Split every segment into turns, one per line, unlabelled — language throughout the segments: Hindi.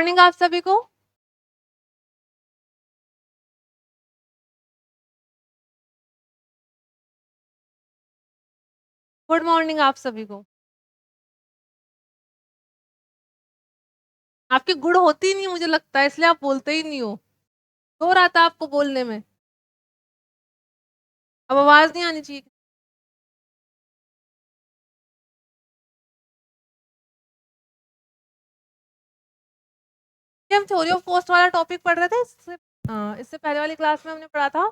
मॉर्निंग आप सभी को। गुड मॉर्निंग आप सभी को। आपकी गुड़ होती ही नहीं मुझे लगता है, इसलिए आप बोलते ही नहीं हो। शोर आता आपको बोलने में, अब आवाज नहीं आनी चाहिए। हम थ्योरी ऑफ कोस्ट वाला टॉपिक पढ़ रहे थे। इससे पहले वाली क्लास में हमने पढ़ा था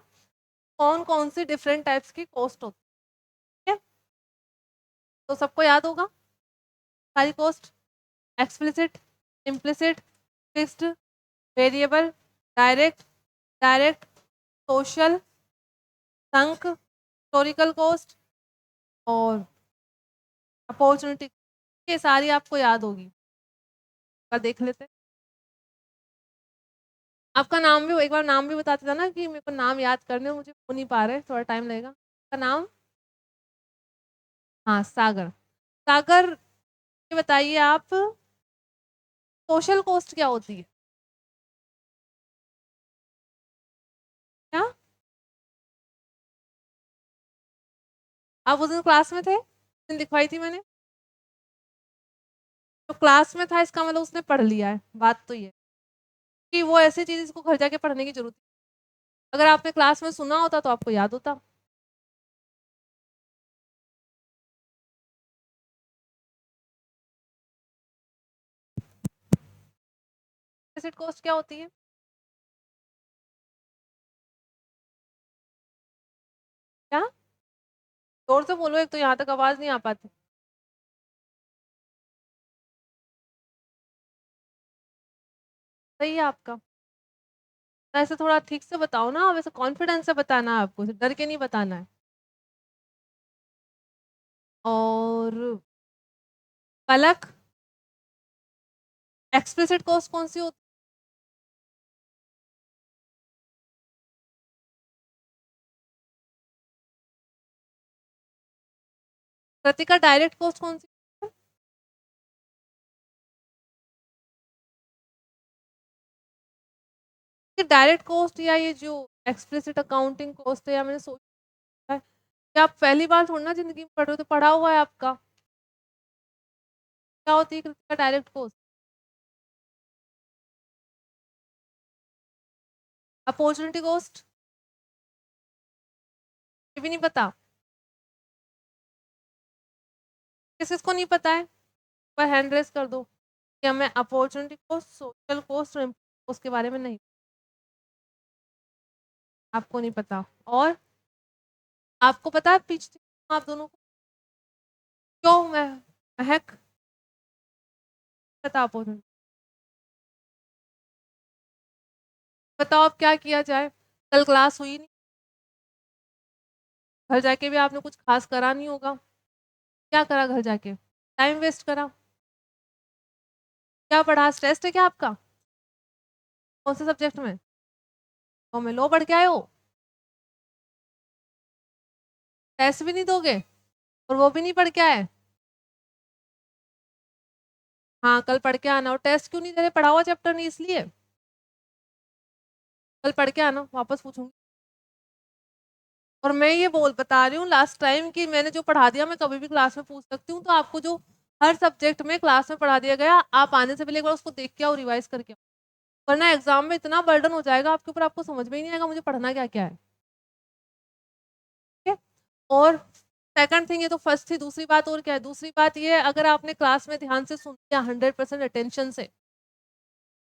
कौन कौन सी डिफरेंट टाइप्स की कोस्ट होती है। तो सबको याद होगा सारी cost. Explicit, implicit, fixed, variable, direct, direct, social, sunk, historical cost और अपॉर्चुनिटी। ये सारी आपको याद होगी। देख लेते हैं। आपका नाम भी एक बार नाम भी बताते था ना कि मेरे को नाम याद करने, मुझे हो नहीं पा रहे, थोड़ा टाइम लगेगा। आपका नाम? हाँ, सागर। सागर, ये बताइए आप, सोशल कॉस्ट क्या होती है? क्या आप उस दिन क्लास में थे? उस दिन लिखवाई थी मैंने। तो क्लास में था इसका मतलब उसने पढ़ लिया है। बात तो ये कि वो ऐसी चीज इसको घर जाके पढ़ने की जरूरत है। अगर आपने क्लास में सुना होता तो आपको याद होता। इम्प्लिसिट कॉस्ट क्या होती है? क्या? जोर से बोलो, एक तो यहाँ तक आवाज नहीं आ पाती। सही है आपका। तो ऐसे थोड़ा ठीक से बताओ ना, वैसे कॉन्फिडेंस से बताना है आपको, डर के नहीं बताना है। और पलक, एक्सप्लिसिट कॉस्ट कौन सी होती है? कृतिका, डायरेक्ट कॉस्ट कौन सी है? कि डायरेक्ट कॉस्ट या ये जो एक्सप्लिसिट अकाउंटिंग कॉस्ट है, या मैंने सोचा है कि आप पहली बार थोड़ा ना जिंदगी में पढ़ रहे हो, तो पढ़ा हुआ है आपका। क्या होती है Kritika direct cost? Opportunity cost? ये भी नहीं पता? किस किसको नहीं पता है? पर हैंड रेस कर दो कि हमें अपॉर्चुनिटी कॉस्ट, सोशल कॉस्ट और इम्प्लिसिट कॉस्ट के बारे में नहीं, आपको नहीं पता। और आपको पता है पीछे आप दोनों को क्यों मैं महक पता अपॉर्चुनिटी? बताओ अब क्या किया जाए। कल क्लास हुई नहीं, घर जाके भी आपने कुछ खास करा नहीं होगा। क्या करा घर जाके? टाइम वेस्ट करा। क्या पढ़ा? टेस्ट है क्या आपका? कौन से सब्जेक्ट में? तो में लो पढ़ के आए हो? टेस्ट भी नहीं दोगे और वो भी नहीं पढ़ के आए? हाँ, कल पढ़ के आना। और टेस्ट क्यों नहीं दे रहे? पढ़ा हुआ चैप्टर नहीं इसलिए? कल पढ़ के आना, वापस पूछूंगी। और मैं ये बोल बता रही हूँ लास्ट टाइम कि मैंने जो पढ़ा दिया मैं कभी भी क्लास में पूछ सकती हूँ, तो आपको जो हर सब्जेक्ट में क्लास में पढ़ा दिया गया, आप आने से पहले एक बार उसको देख के आओ, रिवाइज करके आओ। वरना एग्जाम में इतना बर्डन हो जाएगा आपके ऊपर, आपको समझ में ही नहीं आएगा मुझे पढ़ना क्या क्या है। ठीक है? और सेकंड थिंग, ये तो फर्स्ट थी। दूसरी बात और क्या है? दूसरी बात ये है, अगर आपने क्लास में ध्यान से सुन लिया 100% अटेंशन से,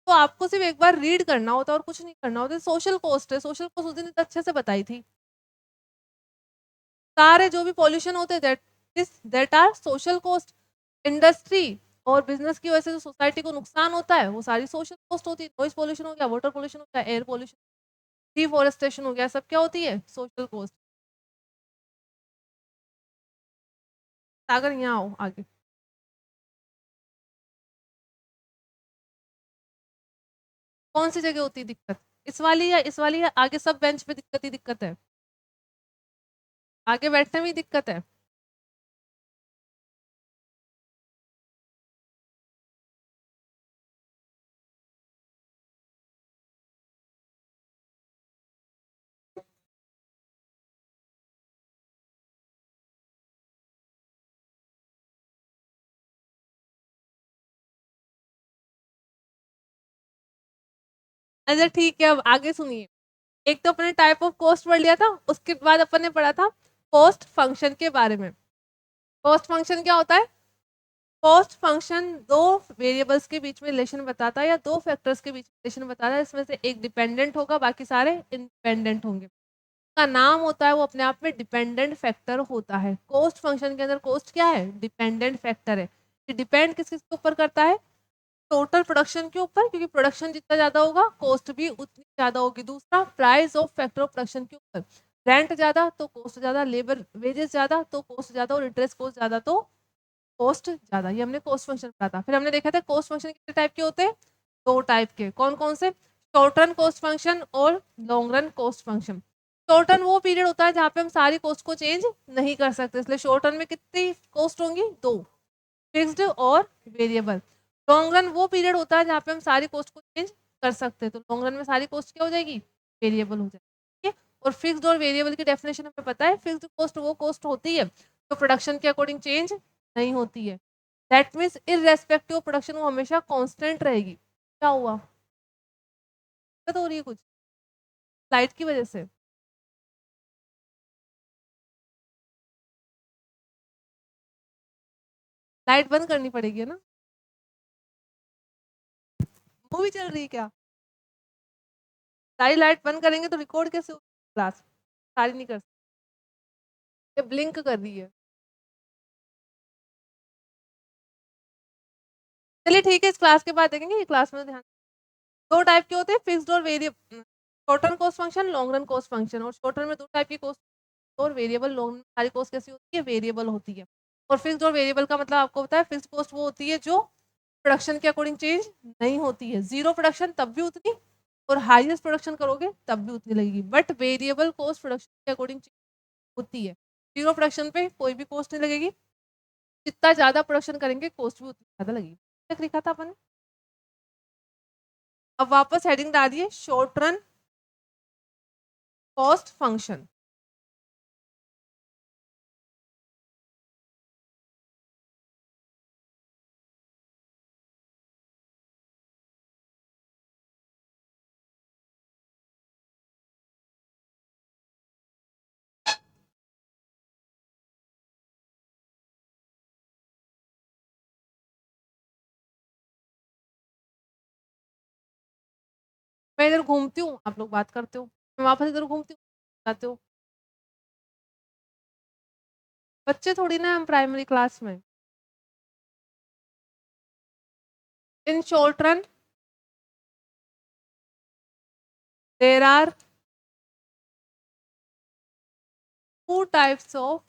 तो आपको सिर्फ एक बार रीड करना होता है और कुछ नहीं करना होता। सोशल कॉस्ट है, सोशल कॉस्ट उस दिन इतने अच्छे से बताई थी। सारे जो भी पॉल्यूशन होते हैं that are social cost. Industry और बिजनेस की वजह से जो सोसाइटी को नुकसान होता है वो सारी सोशल कॉस्ट होती है। नॉइज पॉल्यूशन हो गया, वाटर पॉल्यूशन हो गया, एयर पॉल्यूशन, डिफोरेस्टेशन हो गया, सब क्या होती है? Social cost. सागर यहाँ आओ आगे। कौन सी जगह होती है दिक्कत? इस वाली या इस वाली, या आगे सब बेंच पे दिक्कत ही दिक्कत है? आगे बैठने में ही दिक्कत है? अच्छा ठीक है, अब आगे सुनिए। एक तो अपने टाइप ऑफ कॉस्ट पढ़ लिया था, उसके बाद अपन ने पढ़ा था कॉस्ट फंक्शन के बारे में। कॉस्ट फंक्शन क्या होता है? कॉस्ट फंक्शन दो वेरिएबल्स के बीच में रिलेशन बताता है या दो फैक्टर्स के बीच में रिलेशन बताता है, इसमें से एक डिपेंडेंट होगा, बाकी सारे इंडिपेंडेंट होंगे। का नाम होता है वो अपने आप में डिपेंडेंट फैक्टर होता है। कॉस्ट फंक्शन के अंदर कॉस्ट क्या है? डिपेंडेंट फैक्टर है। ये डिपेंड किस किस के ऊपर करता है? टोटल प्रोडक्शन के ऊपर, क्योंकि प्रोडक्शन जितना ज्यादा होगा कॉस्ट भी उतनी ज्यादा होगी। दूसरा, price of factor of production के ऊपर, रेंट ज्यादा तो कॉस्ट ज्यादा, लेबर वेजेस ज्यादा तो कॉस्ट ज्यादा, और इंटरेस्ट कॉस्ट ज्यादा तो कॉस्ट ज्यादा। ये हमने कॉस्ट फंक्शन पढ़ा था। फिर हमने देखा था कॉस्ट फंक्शन कितने टाइप के होते हैं? दो टाइप के। कौन कौन से? शॉर्ट रन कॉस्ट फंक्शन और long run cost function. Short run वो पीरियड होता है जहाँ पे हम सारी कॉस्ट को चेंज नहीं कर सकते, इसलिए शॉर्ट रन में कितनी कॉस्ट होंगी? दो, फिक्स्ड और वेरिएबल। लॉन्ग रन वो पीरियड होता है जहाँ पे हम सारी कॉस्ट को चेंज कर सकते हैं, तो लॉन्ग रन में सारी कॉस्ट क्या हो जाएगी? वेरिएबल हो जाएगी। ठीक है। और फिक्स्ड और वेरिएबल की डेफिनेशन हमें पता है। फिक्स्ड कॉस्ट वो कॉस्ट होती है जो प्रोडक्शन के अकॉर्डिंग चेंज नहीं होती है। That means irrespective of production वो हमेशा कांस्टेंट रहेगी। क्या हुआ? दिक्कत हो रही है कुछ लाइट की वजह से? लाइट बंद करनी पड़ेगी है ना? मूवी चल रही है क्या? सारी लाइट बंद करेंगे तो रिकॉर्ड कैसे होगी क्लास? सारी नहीं कर सकते, ब्लिंक कर रही है। चलिए ठीक है, इस क्लास के बाद देखेंगे, ये क्लास में ध्यान। दो टाइप के होते हैं, फिक्स्ड और variable. Short run cost function, long run cost function. और शॉर्ट रन में दो टाइप की कॉस्ट और वेरिएबल। लॉन्ग रन सारी कॉस्ट कैसी होती है? वेरिएबल होती है। और फिक्स्ड और वेरिएबल का मतलब आपको पता है, फिक्स्ड कॉस्ट वो होती है जो प्रोडक्शन के अकॉर्डिंग चेंज नहीं होती है। जीरो प्रोडक्शन तब भी उतनी, और हाईएस्ट प्रोडक्शन करोगे तब भी उतनी लगेगी। बट वेरिएबल कॉस्ट प्रोडक्शन के अकॉर्डिंग होती है। जीरो प्रोडक्शन पे कोई भी कॉस्ट नहीं लगेगी, जितना ज्यादा प्रोडक्शन करेंगे कॉस्ट भी उतनी ज्यादा लगेगी। तक लिखा था अपन ने। अब वापस हेडिंग डालिए, शॉर्ट रन कॉस्ट फंक्शन। मैं इधर घूमती हूँ, आप लोग बात करते हो, मैं वापस इधर घूमती हूँ, जाते हो। बच्चे थोड़ी ना हम प्राइमरी क्लास में। In short run there are two types of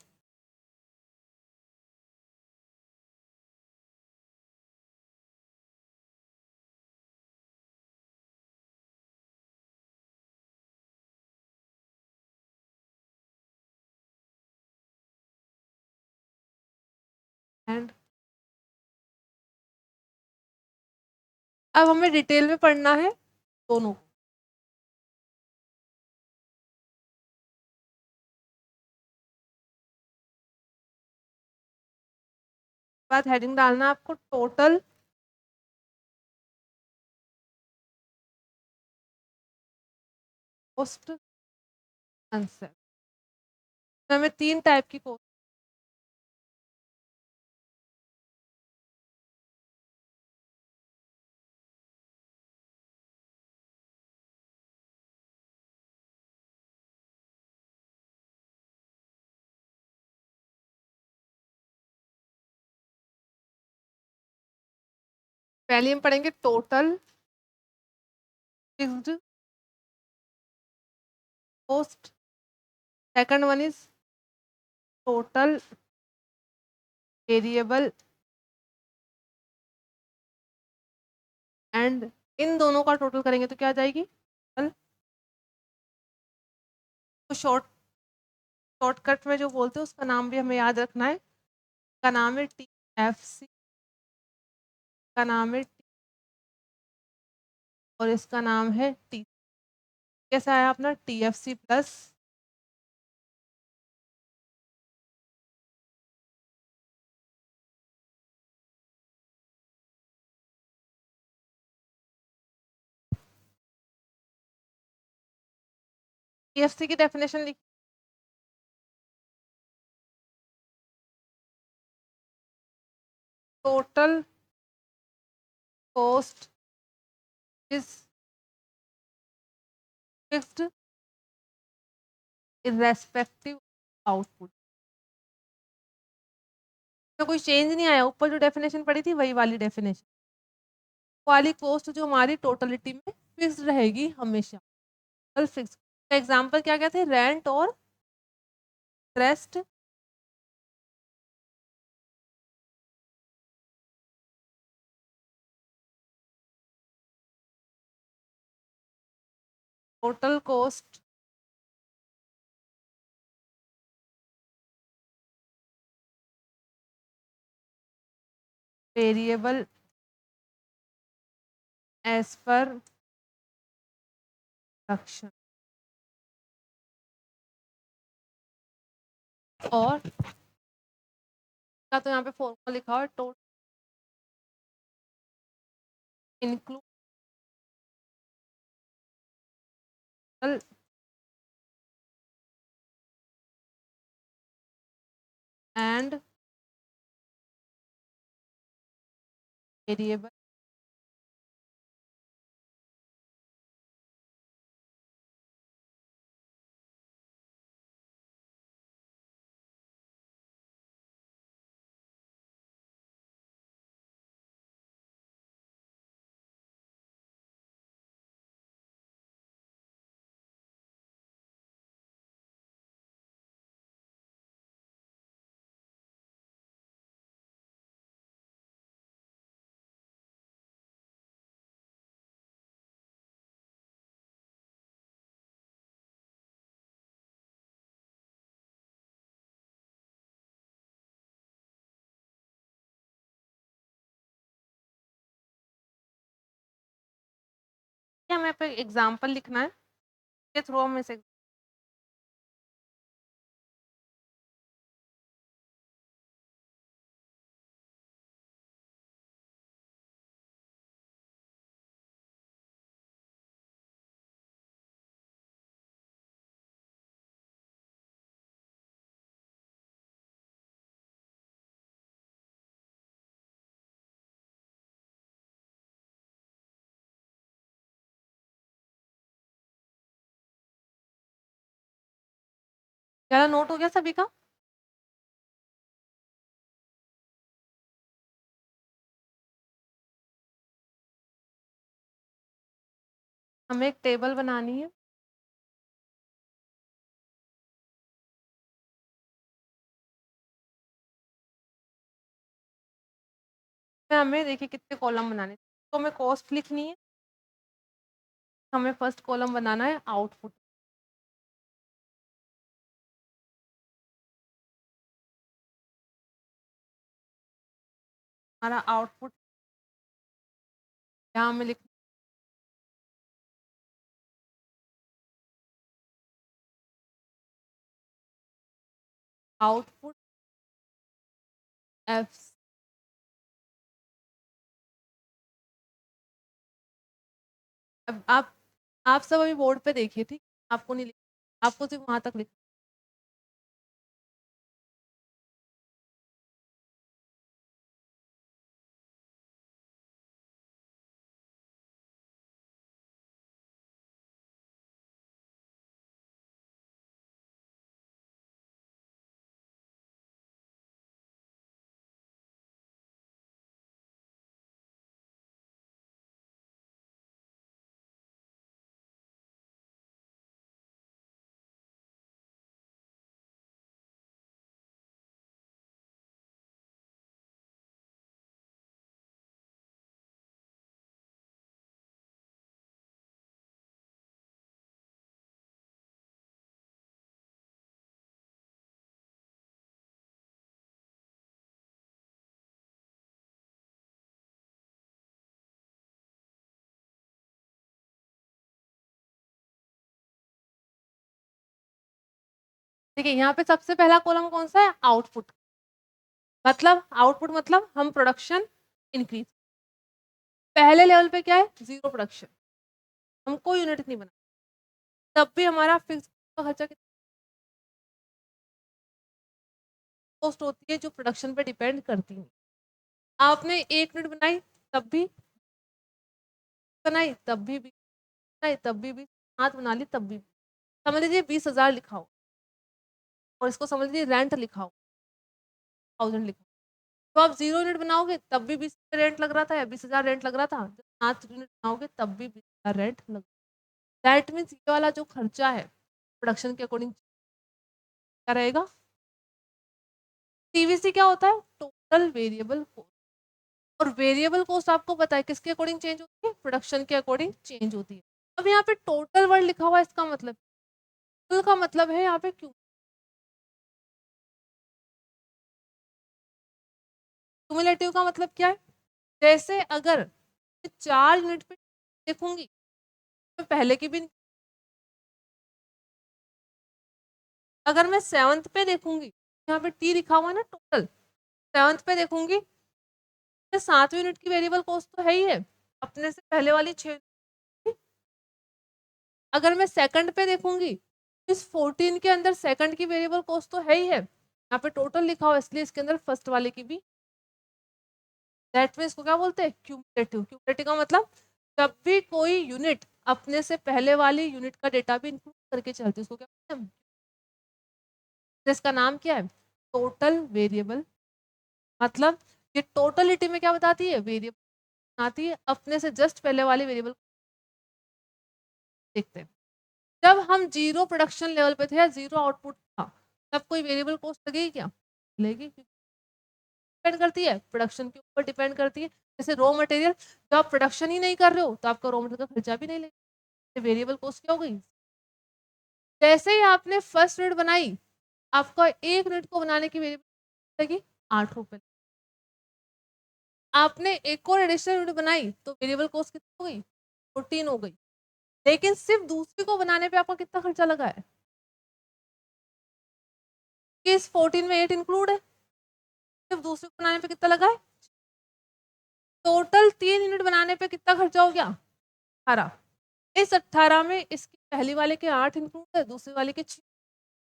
end. अब हमें डिटेल में पढ़ना है दोनों को। बाद हेडिंग डालना आपको, टोटल कॉस्ट कंसेप्ट। हमें तीन टाइप की कॉस्ट। पहले हम पढ़ेंगे total fixed cost. Second one is total variable. And in दोनों का टोटल करेंगे तो क्या आ जाएगी? तो शॉर्टकट में जो बोलते हैं उसका नाम भी हमें याद रखना है। का नाम है TFC, का नाम है और इसका नाम है टी। कैसा है अपना TFC प्लस पीएफसी की डेफिनेशन लिखी, total cost is fixed irrespective output. में कोई चेंज नहीं आया, ऊपर जो डेफिनेशन पड़ी थी वही वाली डेफिनेशन, वाली कॉस्ट जो हमारी टोटलिटी में फिक्स रहेगी हमेशा, फिक्स। एग्जांपल क्या क्या थे, रेंट और rest, total cost variable as per production, और क्या तो यहाँ पे फॉर्मूला लिखा हुआ है, टोटल इंक्लूड एंड वेरिएबल क्या हमें पे एग्जांपल लिखना है के थ्रू हम इसे ज़्यादा नोट हो गया सभी का? हमें एक टेबल बनानी है, हमें देखिए कितने कॉलम बनाने, तो हमें कॉस्ट लिखनी है, हमें फर्स्ट कॉलम बनाना है आउटपुट, हमारा आउटपुट यहाँ हमें लिख आउटपुट एफ। अब आप सब अभी बोर्ड पे देखिए, ठीक, आपको नहीं लिख, आपको सिर्फ वहां तक लिख, देखिए यहाँ पे सबसे पहला कॉलम कौन सा है, आउटपुट, मतलब आउटपुट मतलब हम प्रोडक्शन इंक्रीज, पहले लेवल पे क्या है, जीरो प्रोडक्शन, हम कोई यूनिट नहीं बना, तब भी हमारा फिक्स का खर्चा कितना कॉस्ट होती है जो प्रोडक्शन पे डिपेंड करती है। आपने 1 यूनिट बनाई तब भी बनाई, तब भी बनाई तब भी 5 बना ली तब भी। समझ लीजिए 20,000 लिखाओ और इसको समझ लीजिए रेंट लिखाओ 1000 लिखाओ। तो आप 0 यूनिट बनाओगे तब भी 20 रेंट लग रहा था या 20,000 रेंट लग रहा था। 7 यूनिट बनाओगे तब भी 20,000 रेंट लग। दैट मीन्स ये वाला जो खर्चा है प्रोडक्शन के अकॉर्डिंग क्या रहेगा। टीवीसी क्या होता है, टोटल वेरिएबल कॉस्ट। और वेरिएबल कॉस्ट आपको पता है किसके अकॉर्डिंग चेंज होती है, प्रोडक्शन के अकॉर्डिंग चेंज होती है। अब यहाँ पे टोटल वर्ड लिखा हुआ है, इसका मतलब टोटल का मतलब है यहाँ पे क्यों। क्यूमुलेटिव का मतलब क्या है, जैसे अगर 4 यूनिट पे देखूंगी तो पहले की भी, अगर मैं 7th पे देखूंगी यहाँ पे टी लिखा हुआ है ना टोटल, 7th पे देखूंगी 7वीं यूनिट की वेरिएबल कॉस्ट तो है ही है अपने से पहले वाली 6। अगर मैं सेकंड पे देखूंगी इस 14 के अंदर सेकंड की वेरिएबल कॉस्ट तो है ही है, यहाँ पे टोटल लिखा हुआ इसलिए इसके अंदर फर्स्ट वाले की भी। दैट मीन्स इसको क्या बोलते हैं, क्यूमुलेटिव। क्यूमुलेटिव का मतलब जब भी कोई यूनिट अपने से पहले वाली यूनिट का डेटा भी इंक्लूड करके चलती है उसको क्या बोलते हैं। इसका नाम क्या है, टोटल वेरिएबल। मतलब ये टोटलिटी में क्या बताती है, वेरिएबल बताती है, अपने से जस्ट पहले वाली वेरिएबल देखते हैं। जब हम 0 प्रोडक्शन लेवल पे थे या 0 आउटपुट था तब कोई वेरिएबल कॉस्ट लगेगी क्या, लगेगी। डिपेंड करती है प्रोडक्शन के ऊपर, डिपेंड करती है। जैसे रॉ मटेरियल, जब आप प्रोडक्शन ही नहीं कर रहे हो तो आपका रॉ मटेरियल का खर्चा भी नहीं लगेगा, वेरिएबल कॉस्ट क्या हो गई। जैसे ही आपने फर्स्ट यूनिट बनाई आपका 1 यूनिट को बनाने की वेरिएबल लगी 8 रुपए। आपने एक और एडिशनल यूनिट बनाई तो वेरिएबल कॉस्ट कितनी हो गई, 14 हो गई। लेकिन सिर्फ दूसरी को बनाने पे आपका कितना खर्चा लगा है, कि इस 14 में 8 इंक्लूड है, सिर्फ दूसरे को बनाने पे कितना लगा है, टोटल 3 यूनिट बनाने पे कितना खर्चा हो गया, 18। इस 18 में इसकी पहली वाले के 8 इंक्लूड है, दूसरी वाले के 6,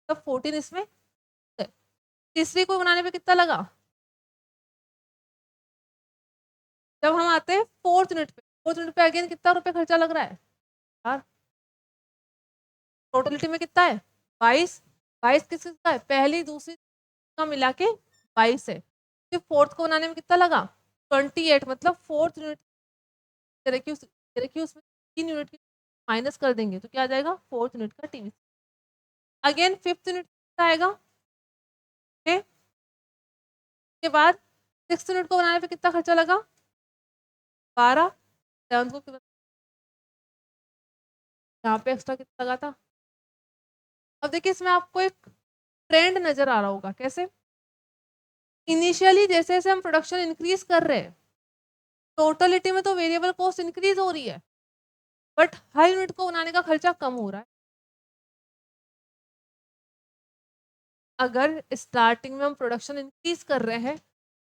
तब 14 इसमें है। तीसरी को बनाने पे कितना लगा। जब हम आते हैं फोर्थ यूनिट पे अगेन कितना रुपए खर्चा लग रहा है यार, टोटलिटी में कितना है 22। 22 किसका है, पहली दूसरी का मिला के 22 है। फिर फोर्थ को बनाने में कितना लगा 28, मतलब फोर्थ यूनिट उसमें 3 यूनिट की माइनस कर देंगे तो क्या आ जाएगा, फोर्थ यूनिट का टीवी। अगेन फिफ्थ यूनिट कितना आएगा, के बाद 6th यूनिट को बनाने पे कितना खर्चा लगा 12। 7th को यहाँ पे एक्स्ट्रा कितना लगा था। अब देखिए इसमें आपको एक ट्रेंड नजर आ रहा होगा, कैसे इनिशियली जैसे जैसे हम प्रोडक्शन इंक्रीज कर रहे हैं टोटलिटी में तो वेरिएबल कॉस्ट इंक्रीज हो रही है, बट हर यूनिट को बनाने का खर्चा कम हो रहा है। अगर स्टार्टिंग में हम प्रोडक्शन इंक्रीज कर रहे हैं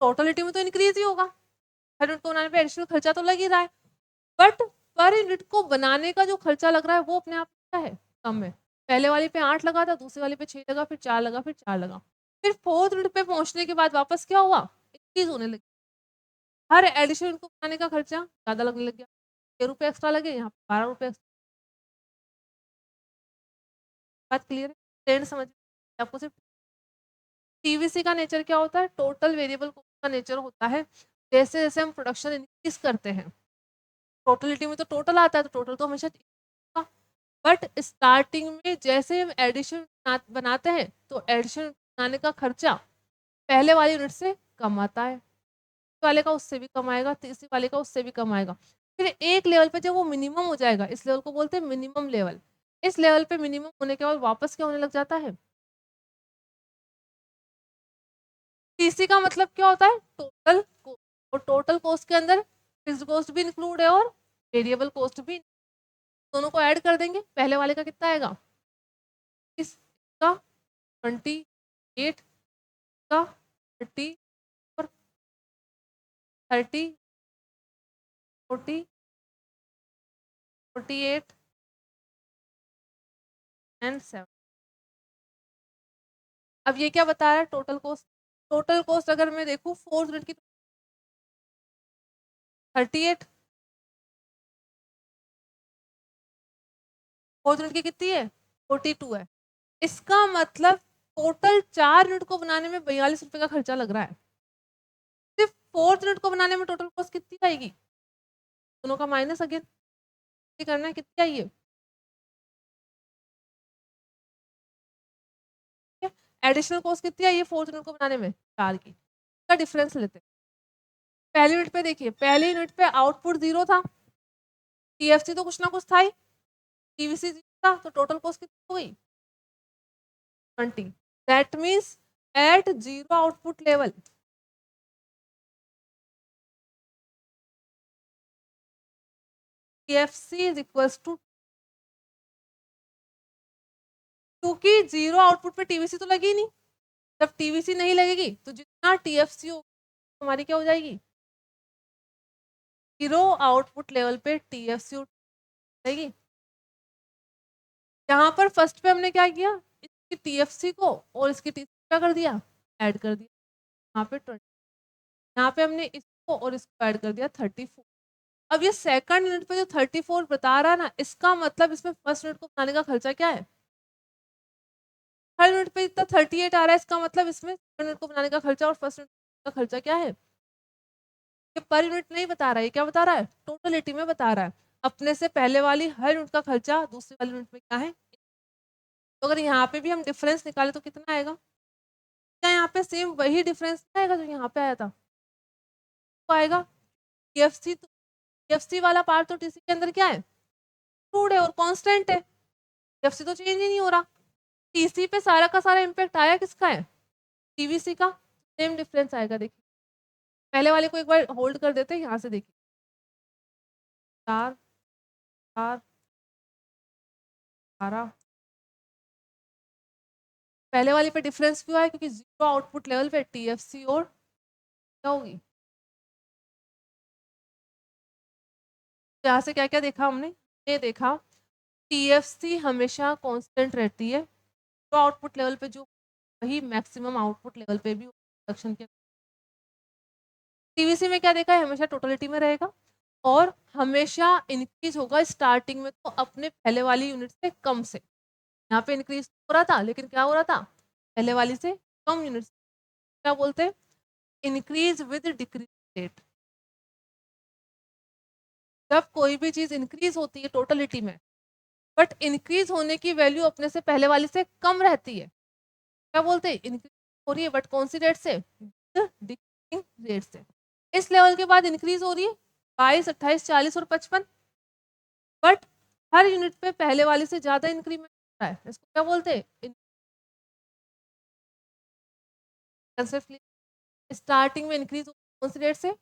टोटलिटी में तो इंक्रीज ही होगा, हर यूनिट को बनाने पे एडिशनल खर्चा तो लग ही रहा है, बट पर यूनिट को बनाने का जो खर्चा लग रहा है वो अपने आप क्या है, कम है। पहले वाले पे 8 लगा था, दूसरे वाले पे 6 लगा, फिर 4 लगा, फिर 4 लगा, फिर फोर्थ यूनिट पे पहुंचने के बाद वापस क्या हुआ, इंक्रीज होने लगी। हर एडिशन को बनाने का खर्चा ज्यादा लगने लग गया, 6 रुपए एक्स्ट्रा लगे, यहाँ 12 रुपए एक्स्ट्रा। बात क्लियर है, ट्रेंड समझ आपको। सिर्फ टीवीसी का नेचर क्या होता है, टोटल वेरिएबल का नेचर होता है जैसे जैसे हम प्रोडक्शन इंक्रीज करते हैं टोटलिटी में तो टोटल आता है तो टोटल तो हमेशा, बट स्टार्टिंग में जैसे हम एडिशन बनाते हैं तो एडिशन बनाने का खर्चा पहले वाली यूनिट से कम आता है, वाले का उससे भी कम आएगा, तीसरी वाले का उससे भी कम आएगा। फिर एक लेवल पे जब वो मिनिमम हो जाएगा, इस लेवल को बोलते हैं मिनिमम लेवल। इस लेवल पे मिनिमम होने के बाद वापस क्या होने लग जाता है, टीसी का मतलब क्या होता है, टोटल। और टोटल कॉस्ट के अंदर फिक्स्ड कॉस्ट भी इंक्लूड है और वेरिएबल कॉस्ट भी, दोनों को ऐड कर देंगे, पहले वाले का कितना आएगा, इसका 28 का 30 और 30 40 48 एंड 7। अब ये क्या बता रहा है, टोटल कॉस्ट। टोटल कॉस्ट अगर मैं देखूँ 4 यूनिट की 38, 4 यूनिट की कितनी है 42 है। इसका मतलब टोटल 4 यूनिट को बनाने में 42 रुपए का खर्चा लग रहा है। सिर्फ 4 यूनिट को बनाने में टोटल कॉस्ट कितनी आएगी, दोनों का माइनस अगेन करना है, कितनी आई है। एडिशनल कॉस्ट कितनी आई है 4 यूनिट को बनाने में, 4 की। का डिफरेंस लेते हैं। पहली यूनिट पे देखिए, पहली यूनिट पे आउटपुट 0 था, टीएफसी तो कुछ ना कुछ था ही, टीवीसी 0 था, तो टोटल कॉस्ट कितनी हो गई 20। That means at 0 output level TFC is equals to, क्योंकि 0 आउटपुट पे टीवीसी तो लगी नहीं, जब टीवीसी नहीं लगेगी तो जितना टीएफसी हो हमारी क्या हो जाएगी, 0 आउटपुट लेवल पे टीएफसी जाएगी। यहाँ पर फर्स्ट पे हमने क्या किया, इसकी टीएफसी को और इसकी टीसी क्या कर दिया, ऐड कर दिया। यहाँ पे 20, यहाँ पे हमने इसको और इसको ऐड कर दिया 34। अब ये सेकंड यूनिट पे जो 34 बता रहा है ना, इसका मतलब इसमें फर्स्ट यूनिट को बनाने का खर्चा क्या है, थर्ड यूनिट पे इतना 38 आ रहा है, इसका मतलब इसमें सेकंड यूनिट को बनाने का खर्चा और फर्स्ट यूनिट का खर्चा क्या है। ये पर यूनिट नहीं बता रहा है, ये क्या बता रहा है, टोटलिटी में बता रहा है। अपने से पहले वाली हर यूनिट का खर्चा दूसरी वाली यूनिट में क्या है। तो अगर यहाँ पे भी हम डिफरेंस निकाले तो कितना आएगा, क्या यहाँ पे सेम वही डिफरेंस आएगा जो यहाँ पे आया था, तो आएगा। टीएफसी तो, टीएफसी वाला पार्ट तो टीसी के अंदर क्या है, इंक्लूड है और कांस्टेंट है, टीएफसी तो चेंज ही नहीं हो रहा। टीसी पे सारा का सारा इम्पैक्ट आया किसका है, टीवीसी का, सेम डिफरेंस आएगा। देखिए पहले वाले को एक बार होल्ड कर देते हैं, यहाँ से देखिए 4 4 12, पहले वाले पे डिफरेंस क्यों आया, क्योंकि 0 आउटपुट लेवल पे टीएफसी और क्या होगी। यहाँ से क्या क्या देखा हमने, ये देखा टीएफसी हमेशा कांस्टेंट रहती है, तो आउटपुट लेवल पे जो वही मैक्सिमम आउटपुट लेवल पे भी प्रोडक्शन के। टीवीसी में क्या देखा है, हमेशा टोटलिटी में रहेगा और हमेशा इंक्रीज होगा स्टार्टिंग में तो अपने पहले वाली यूनिट से कम से। यहाँ पे इंक्रीज हो रहा था, लेकिन क्या हो रहा था, पहले वाली से कम यूनिट। क्या बोलते हैं, इंक्रीज विद डिक्रीज रेट। जब कोई भी चीज इंक्रीज होती है टोटलिटी में, बट इंक्रीज होने की वैल्यू अपने से पहले वाली से कम रहती है, क्या बोलते हैं, इंक्रीज हो रही है बट कौन सी रेट से, डिक्रीजिंग रेट से। इस लेवल के बाद इंक्रीज हो रही है 22, 28, 40 और 55, बट हर यूनिट पे पहले वाले से ज्यादा इंक्रीमेंट हो रहा है, इसको क्या बोलते हैं, स्टार्टिंग में इंक्रीज कौन सी रेट से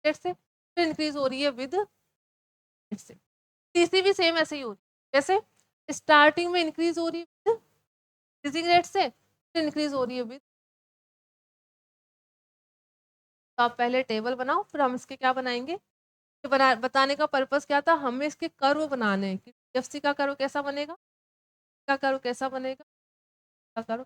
फिर इंक्रीज हो रही है विद रेट से। तीसरी भी सेम ऐसे ही हो रही है, जैसे स्टार्टिंग में इंक्रीज हो रही है विद इंक्रीजिंग रेट से, फिर इंक्रीज हो रही है विद। तो आप पहले टेबल बनाओ, फिर हम इसके क्या बनाएंगे, बताने का पर्पस क्या था, हमें इसके कर्व बनाने हैं कि एफसी का कर्व कैसा बनेगा, का कर्व कैसा बनेगा, का कर्व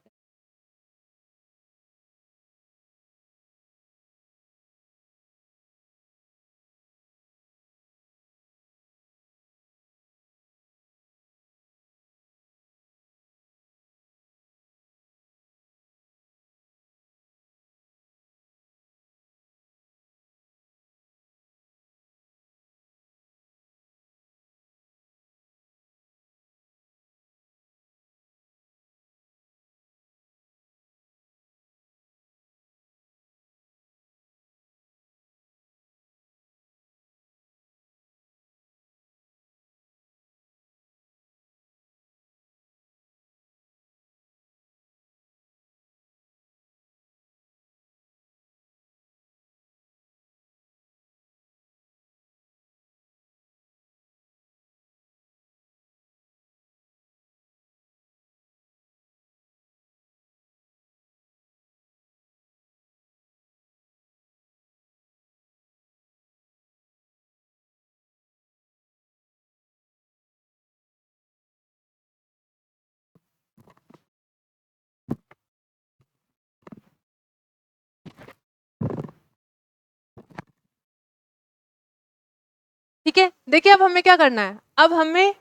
ठीक है, देखिए अब हमें क्या करना है, अब हमें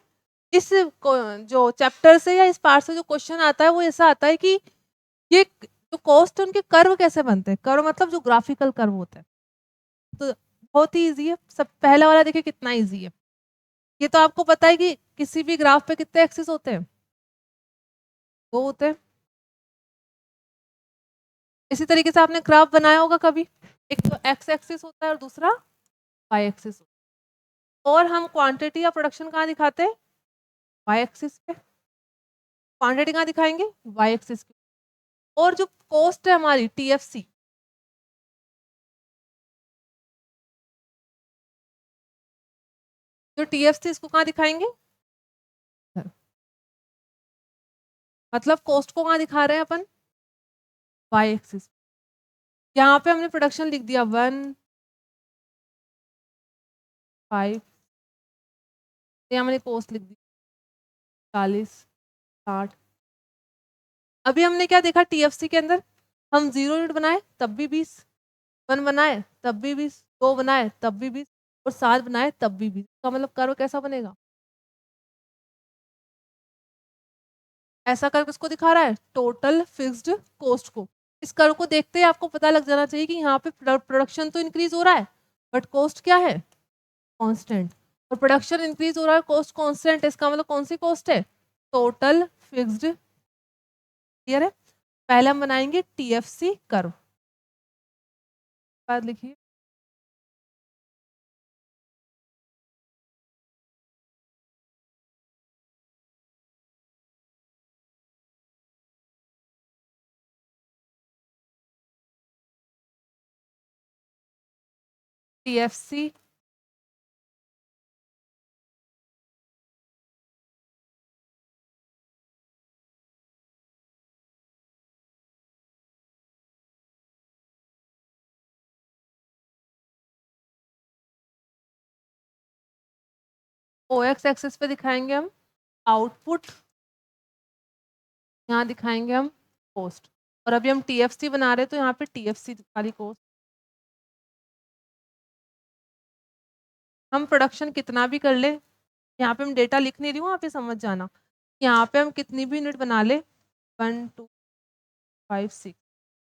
इस जो चैप्टर से या इस पार्ट से जो क्वेश्चन आता है वो ऐसा आता है कि ये जो कॉस्ट है उनके कर्व कैसे बनते हैं, कर्व मतलब जो ग्राफिकल कर्व होता है। तो बहुत ही ईजी है, सब पहला वाला देखिए कितना ईजी है। ये तो आपको पता है कि किसी भी ग्राफ पे कितने एक्सिस होते हैं, वो होते हैं। इसी तरीके से आपने ग्राफ बनाया होगा कभी, एक तो एक्स एक्सिस होता है और दूसरा वाई एक्सिस होता है। और हम क्वांटिटी या प्रोडक्शन कहाँ दिखाते हैं, वाई एक्सिस पे। क्वांटिटी कहाँ दिखाएंगे, वाई एक्सिस पे। और जो कॉस्ट है हमारी टीएफसी, जो टीएफसी इसको कहाँ दिखाएंगे, मतलब कॉस्ट को कहाँ दिखा रहे हैं अपन, वाई एक्सिस। यहाँ पे हमने प्रोडक्शन लिख दिया 1 5, यहाँ मैंने कॉस्ट लिख दी 40 60। अभी हमने क्या देखा टीएफसी के अंदर, हम 0 यूनिट बनाए तब भी 20, 1 बनाए तब भी 20, 2 बनाए तब भी 20 और 7 बनाए तब भी 20। का मतलब कर्व कैसा बनेगा, ऐसा कर्व किसको दिखा रहा है, टोटल फिक्स्ड कॉस्ट को। इस कर्व को देखते ही आपको पता लग जाना चाहिए कि यहाँ पे प्रोडक्शन तो इंक्रीज हो रहा है बट कॉस्ट क्या है, कांस्टेंट। और प्रोडक्शन इंक्रीज हो रहा है, कॉस्ट कांस्टेंट, इसका मतलब कौन सी कॉस्ट है, टोटल फिक्स्ड। क्लियर है। पहले हम बनाएंगे टीएफसी कर्व, बाद लिखिए टीएफसी ओएक्स एक्सिस पे दिखाएंगे हम आउटपुट, यहाँ दिखाएंगे हम कॉस्ट। और अभी हम टीएफसी बना रहे हैं तो यहाँ पे टीएफसी वाली कॉस्ट। हम प्रोडक्शन कितना भी कर ले, यहाँ पे हम डेटा लिख नहीं रही हूँ, आप ये समझ जाना। यहाँ पे हम कितनी भी यूनिट बना ले 1 2 5 6,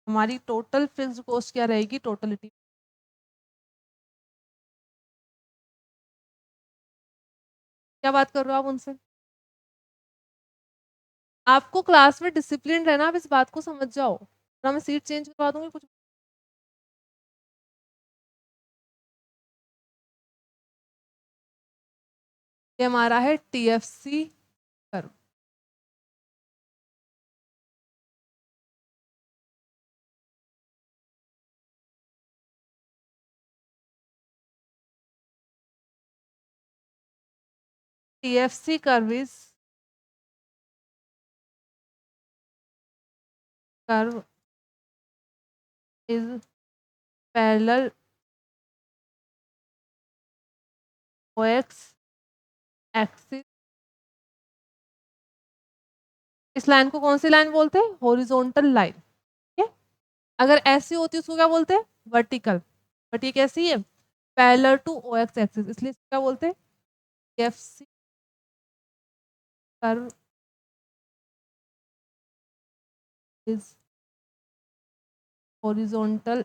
हमारी टोटल फिक्स्ड कॉस्ट क्या रहेगी, टोटलिटी। क्या बात कर रहे हो आप उनसे, आपको क्लास में डिसिप्लिन रहना, आप इस बात को समझ जाओ, ना मैं सीट चेंज करवा दूंगी कुछ। ये हमारा है TFC curve. TFC curve is parallel OX axis. इस लाइन को कौन सी लाइन बोलते हैं, हॉरिजॉन्टल लाइन। ठीक है, अगर ऐसी होती है उसको क्या बोलते हैं, वर्टिकल। बट ये कैसी है, पैरेलल टू ओएक्स एक्सिस, इसलिए इसको क्या बोलते हैं, टीएफसी कर्व इज हॉरिजॉन्टल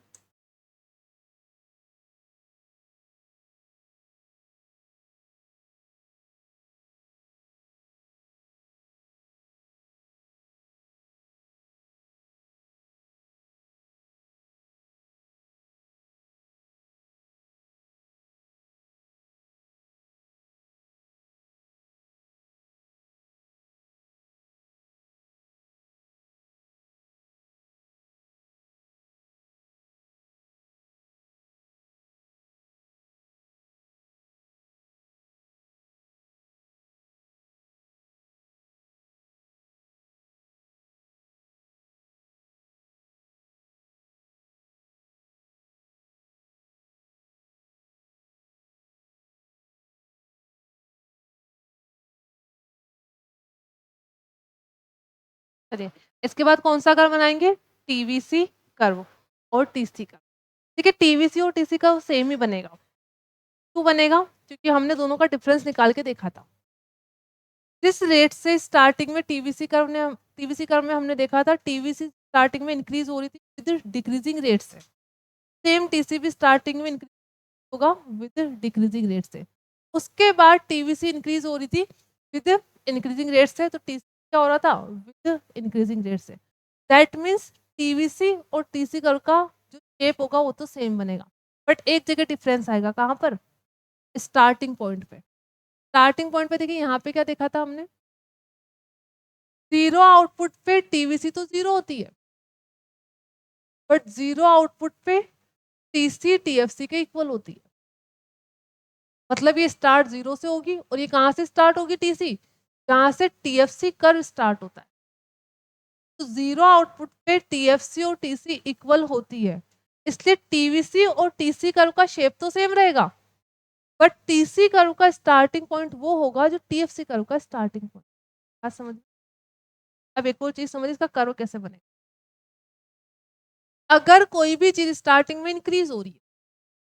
चलिए, इसके बाद कौन सा कर्व बनाएंगे, टीवीसी कर्व और टीसी कर्व। ठीक है, टीवीसी और टीसी का सेम ही बनेगा। क्यों बनेगा, क्योंकि हमने दोनों का डिफरेंस निकाल के देखा था। जिस रेट से स्टार्टिंग में टीवीसी कर्व में हमने देखा था टीवीसी स्टार्टिंग में इंक्रीज हो रही थी विद डिक्रीजिंग रेट से, सेम टीसी भी स्टार्टिंग में इंक्रीज होगा विद डिक्रीजिंग रेट से। उसके बाद टीवीसी इंक्रीज हो रही थी विद इंक्रीजिंग रेट से, तो टीसी क्या हो रहा था विद इंक्रीजिंग रेट से। दैट मीन्स टीवीसी और टीसी कर्व का जो शेप होगा वो तो सेम बनेगा, बट एक जगह डिफरेंस आएगा। कहाँ पर? स्टार्टिंग पॉइंट पे। स्टार्टिंग पॉइंट पे देखिए यहाँ पे क्या देखा था हमने, जीरो आउटपुट पे टीवीसी तो जीरो होती है, बट जीरो आउटपुट पे टीसी टीएफसी के इक्वल होती है। मतलब ये स्टार्ट जीरो से होगी और ये कहाँ से स्टार्ट होगी? टीसी, जहाँ से टीएफसी कर्व स्टार्ट होता है। तो जीरो आउटपुट पे टीएफसी और टीसी इक्वल होती है, इसलिए टीवीसी और टीसी कर्व का शेप तो सेम रहेगा, बट टीसी कर्व का स्टार्टिंग पॉइंट वो होगा जो टीएफसी कर्व का स्टार्टिंग पॉइंट। बात समझ? अब एक और चीज समझिए, इसका कर्व कैसे बनेगा। अगर कोई भी चीज स्टार्टिंग में इंक्रीज हो रही है,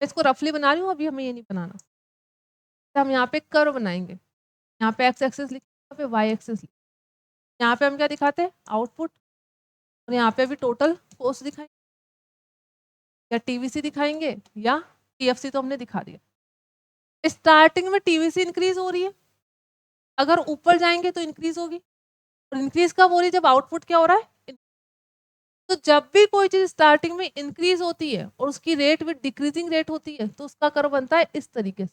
मैं इसको रफली बना रही हूँ, अभी हमें ये नहीं बनाना। तो हम यहाँ पे कर्व बनाएंगे, यहाँ पे एक्स एक्सिस लिखे, यहाँ पे वाई एक्सिस लिखे। यहाँ पे हम क्या दिखाते हैं? आउटपुट। और यहाँ पे भी टोटल कॉस्ट दिखाएंगे, या टीवीसी दिखाएंगे या टीएफसी, तो हमने दिखा दिया। स्टार्टिंग में टीवीसी इंक्रीज हो रही है, अगर ऊपर जाएंगे तो इंक्रीज होगी, और इंक्रीज कब हो रही है? जब आउटपुट क्या हो रहा है। तो जब भी कोई चीज स्टार्टिंग में इंक्रीज होती है और उसकी रेट विद डिक्रीजिंग रेट होती है, तो उसका कर्व बनता है इस तरीके से।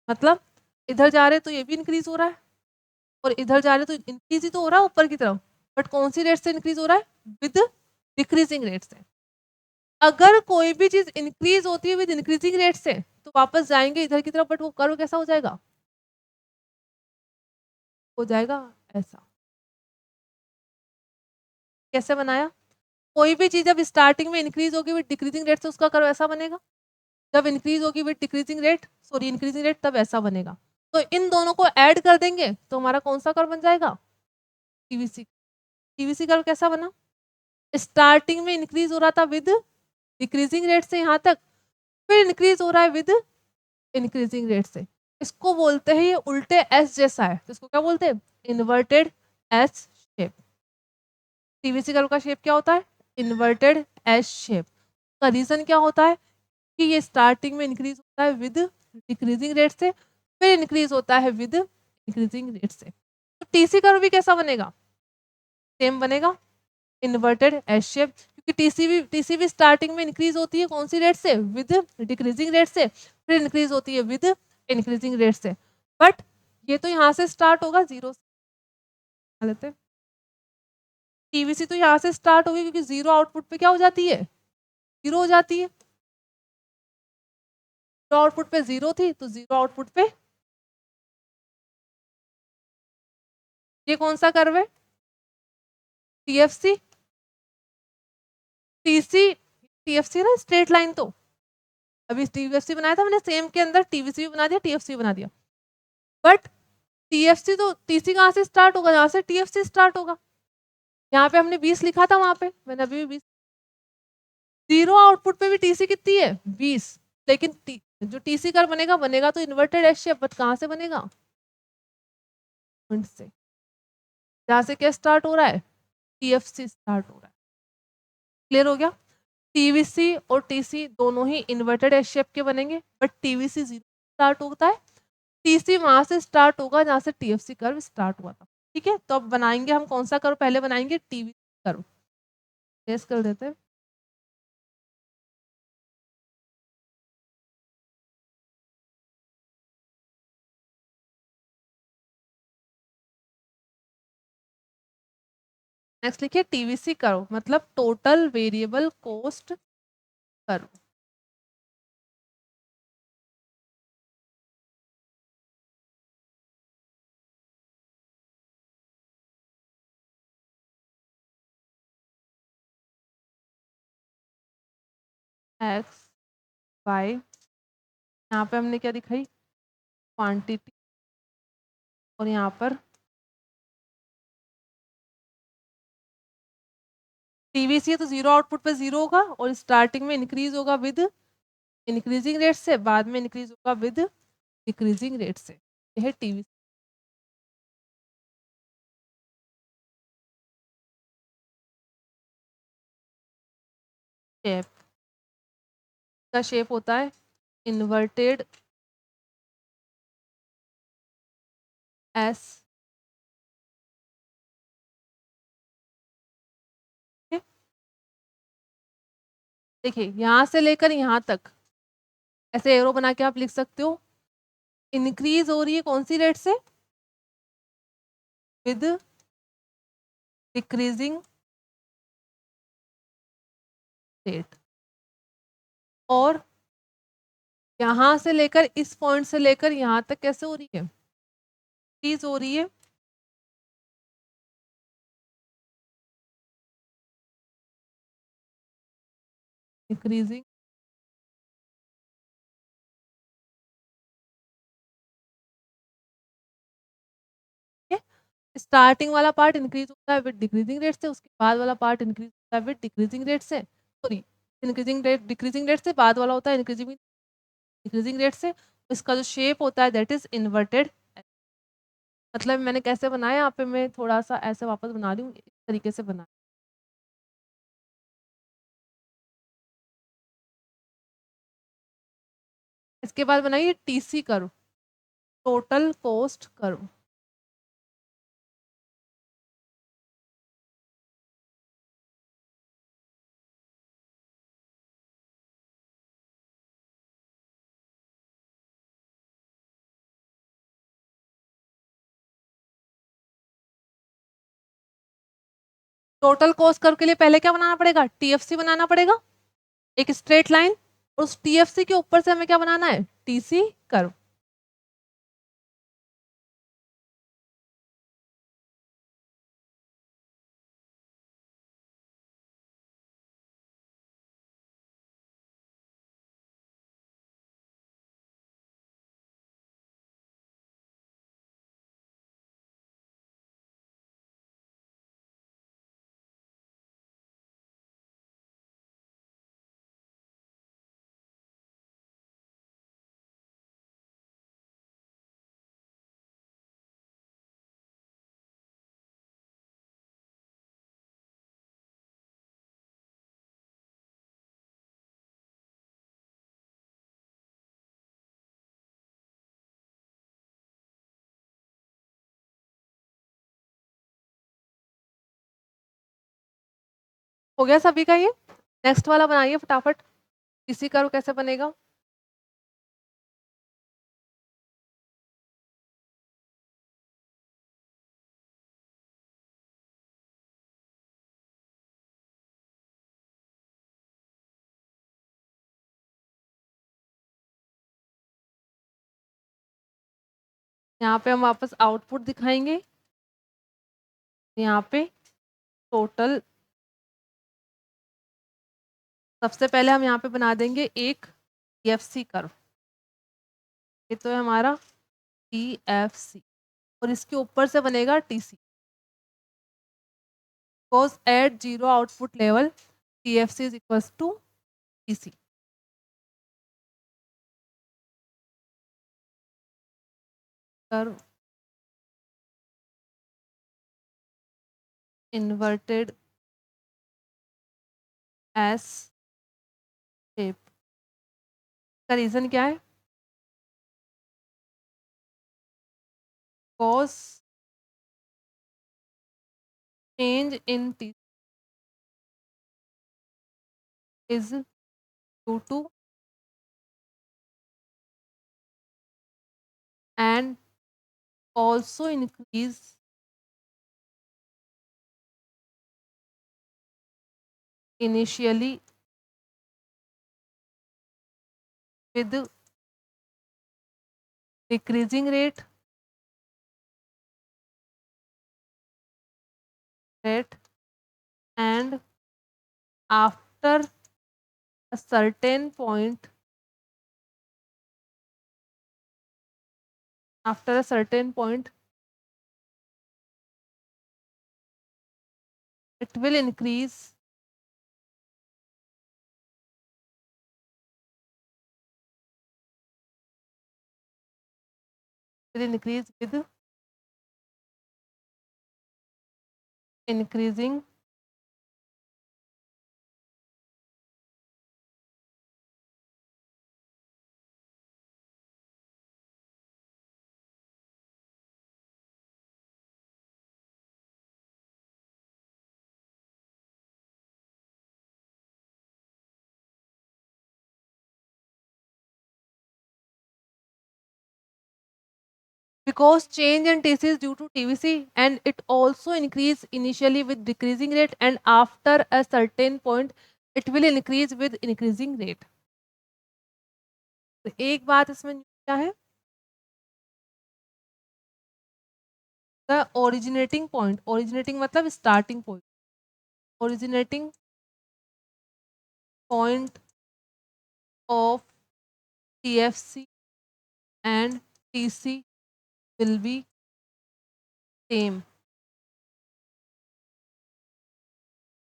मतलब इधर जा रहे तो ये भी इंक्रीज हो रहा है, और इधर जा रहे तो इंक्रीज ही तो हो रहा है ऊपर की तरफ, बट कौन सी रेट से इंक्रीज हो रहा है? विद डिक्रीजिंग रेट से। अगर कोई भी चीज इंक्रीज होती है विद इंक्रीजिंग रेट से, तो वापस जाएंगे इधर की तरफ, बट वो कर्व कैसा हो जाएगा? हो जाएगा ऐसा। कैसे बनाया? कोई भी चीज जब स्टार्टिंग में इंक्रीज होगी विद डिक्रीजिंग रेट से, उसका कर्व ऐसा बनेगा। जब इंक्रीज होगी with decreasing rate, sorry increasing rate, तब ऐसा बनेगा। तो इन दोनों को ऐड कर देंगे तो हमारा कौन सा कर्व बन जाएगा? टीवीसी। टीवीसी कर्व कैसा बना? स्टार्टिंग में इंक्रीज हो रहा था विद डिक्रीजिंग रेट से यहाँ तक, फिर इंक्रीज हो रहा है विद इंक्रीजिंग रेट से। इसको बोलते हैं, ये उल्टे एस जैसा है, तो इसको क्या बोलते हैं? Inverted S shape. TVC curve का शेप क्या होता है? Inverted S shape. का रीजन क्या होता है? कि ये स्टार्टिंग में इंक्रीज होता है विद डिक्रीजिंग रेट से, फिर इंक्रीज होता है विद इंक्रीजिंग रेट से। तो टीसी कर्व भी कैसा बनेगा? सेम बनेगा, इन्वर्टेड एस शेप, क्योंकि टीसी भी स्टार्टिंग में इंक्रीज होती है कौन सी रेट से? विद डिक्रीजिंग रेट से, फिर इंक्रीज होती है विद इंक्रीजिंग रेट से। बट ये तो यहाँ से स्टार्ट होगा जीरो से, लेते हैं टीवीसी तो यहाँ से स्टार्ट होगी, क्योंकि जीरो आउटपुट पे क्या हो जाती है? जीरो हो जाती है। जीरो आउटपुट पे जीरो थी, तो जीरो आउटपुट पे ये कौन सा कर्व है? टीएफसी। टीसी टीएफसी ना स्ट्रेट लाइन, तो अभी टीएफसी बनाया था मैंने, सेम के अंदर टीवीसी भी बना दिया, टीएफसी बना दिया। बट टीएफसी तो टीसी कहाँ से स्टार्ट होगा? जहाँ से टीएफसी स्टार्ट होगा। यहाँ पे हमने 20 लिखा था, वहां पे मैंने अभी भी 20। जीरो आउटपुट पे भी टीसी कितनी है? 20। लेकिन जो टीसी कर बनेगा बनेगा तो इन्वर्टेड एस शेप, बट कहाँ से बनेगा? पॉइंट से, जहाँ से क्या स्टार्ट हो रहा है? टीएफसी स्टार्ट हो रहा है। क्लियर हो गया? टीवीसी और टीसी दोनों ही इन्वर्टेड एस शेप के बनेंगे, बट टीवीसी जीरो स्टार्ट होता है, टीसी वहां से स्टार्ट होगा जहां से टीएफसी कर्व स्टार्ट हुआ था। ठीक है, तो अब बनाएंगे हम कौन सा कर्व पहले बनाएंगे? TVC curve. टेस्ट कर देते हैं। नेक्स्ट लिखिए टीवीसी कर्व, मतलब total variable cost curve. X Y, यहाँ पे हमने क्या दिखाई? क्वांटिटी। और यहाँ पर टीवीसी है तो जीरो आउटपुट पे जीरो होगा, और स्टार्टिंग में इंक्रीज होगा विद इंक्रीजिंग रेट से, बाद में इंक्रीज होगा विद डिक्रीजिंग रेट से। यह है टीवी शेप। का शेप होता है इन्वर्टेड एस। देखिए यहाँ से लेकर यहाँ तक ऐसे एरो बना के आप लिख सकते हो। इंक्रीज हो रही है कौन सी रेट से? With decreasing rate. और यहाँ से लेकर इस पॉइंट से लेकर यहाँ तक कैसे हो रही है? इंक्रीज हो रही है डिक्रीजिंग। स्टार्टिंग वाला पार्ट इंक्रीज होता है विद डिक्रीजिंग रेट से, उसके बाद वाला पार्ट इंक्रीज होता है विद डिक्रीजिंग रेट से। Sorry, increasing rate decreasing rate से, बाद वाला होता है इंक्रीजिंग डिक्रीजिंग रेट से। इसका जो शेप होता है दैट इज इन्वर्टेड। मतलब मैंने कैसे बनाया, यहाँ पे मैं थोड़ा सा ऐसे वापस बना रही हूँ, इस तरीके से बना। इसके बाद बनाइए TC curve, total cost curve. Total cost curve के लिए पहले क्या बनाना पड़ेगा? टीएफसी बनाना पड़ेगा, एक स्ट्रेट लाइन। उस टीएफसी के ऊपर से हमें क्या बनाना है? TC curve. हो गया सभी का ये? नेक्स्ट वाला बनाइए फटाफट, टीसी कर्व कैसे बनेगा? यहाँ पे हम वापस आउटपुट दिखाएंगे, यहाँ पे टोटल। सबसे पहले हम यहाँ पे बना देंगे एक टीएफसी कर्व, ये तो है हमारा टीएफसी, और इसके ऊपर से बनेगा TC. Cause at zero output level TFC is equals to TC। Curve inverted S shape का रीजन क्या है? Cause change in T is due to and also increase initially with decreasing rate and after a certain point it will increase will increase with increasing because change in TC is due to TVC, and it also increase initially with decreasing rate, and after a certain point it will increase with increasing rate. तो एक बात इसमें क्या है, द ओरिजिनेटिंग पॉइंट, ओरिजिनेटिंग मतलब starting point, originating point of TFC and TC will be same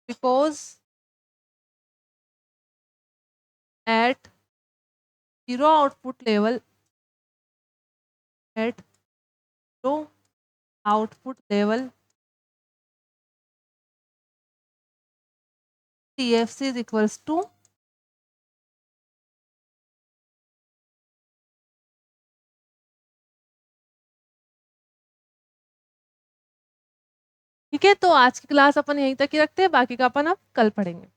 because at zero output level, at zero output level, TFC is equals to ठीक है। तो आज की क्लास अपन यहीं तक ही रखते हैं, बाकी का अपन अब कल पढ़ेंगे।